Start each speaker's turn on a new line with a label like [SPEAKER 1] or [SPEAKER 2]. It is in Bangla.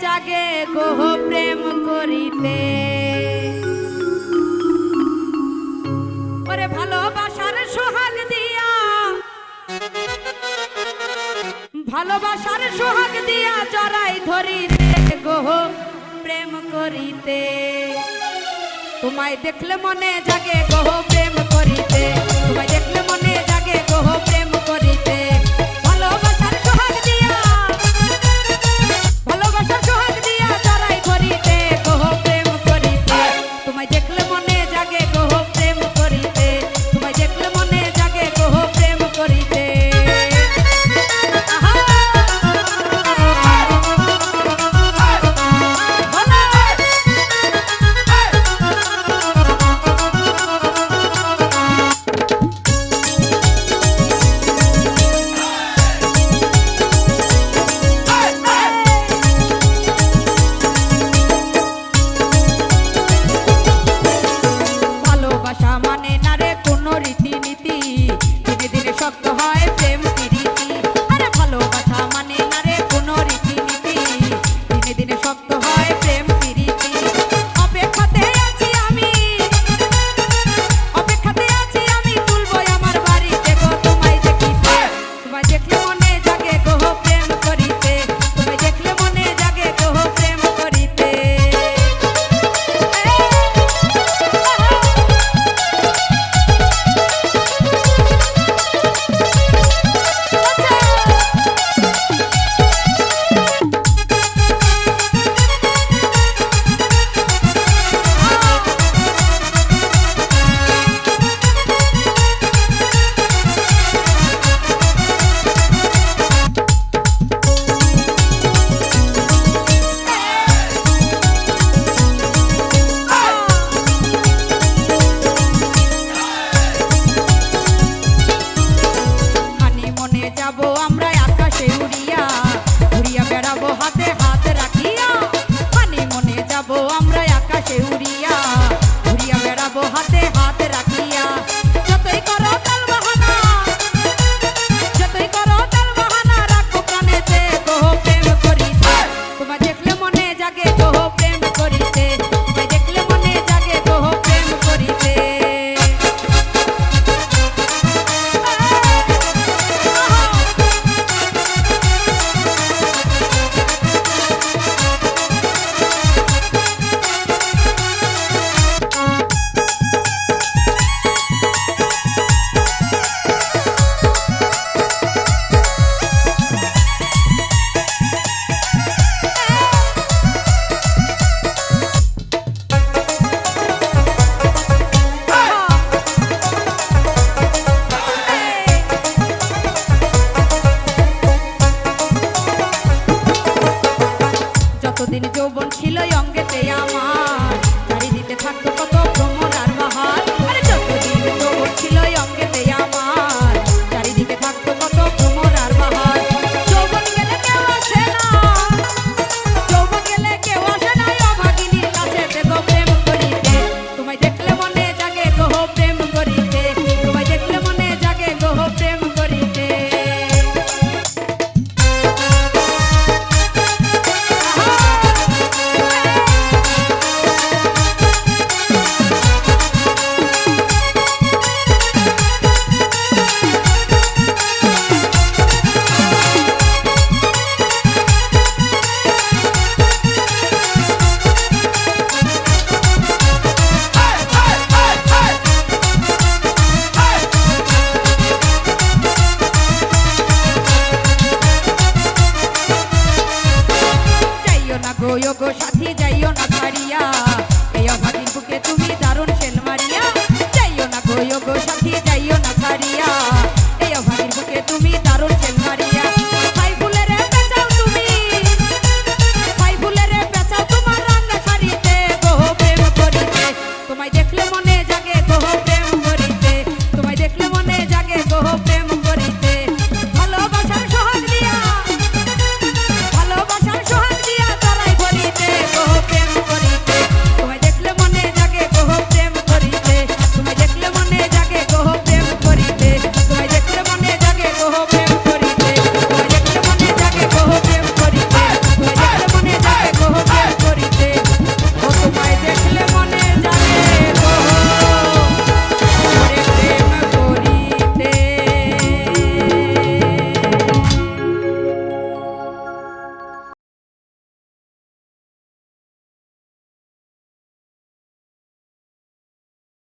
[SPEAKER 1] জাগে গো প্রেম করিতে। ওরে ভালোবাসার সোহাগ দিয়া, ভালোবাসার সোহাগ দিয়া জড়াই ধরিতে গো প্রেম করিতে। তোমায় দেখলে মনে জাগে গো প্রেম করিতে, তোমায় দেখলে মনে জাগে গো প্রেম করিতে। ভালোবাসার সোহাগ দিয়া, ভালোবাসার সোহাগ দিয়া জড়াই ধরিতে গো প্রেম করিতে। তোমায় দেখলে মনে জাগে গো প্রেম করিতে, তোমায় দেখলে মনে জাগে গো প্রেম করিতে। যতদিন যৌবন ছিল অঙ্গেতে আমার, চারিদিকে থাকতো কত ভ্রমর আর বাহার। আরে যতদিন যৌবন ছিল অঙ্গেতে আমার, চারিদিকে থাকতো কত ভ্রমর আর বাহার। যৌবন গেলে কেউ আসে না, যৌবন গেলে কেউ আসে না অভাগিনীর কাছে গো প্রেম করিতে। তোমায় দেখলে মনে জাগে গো প্রেম করিতে, তোমায় দেখলে মনে জাগে গো প্রেম করিতে। গো সাথী যাইও না ছাড়িয়া,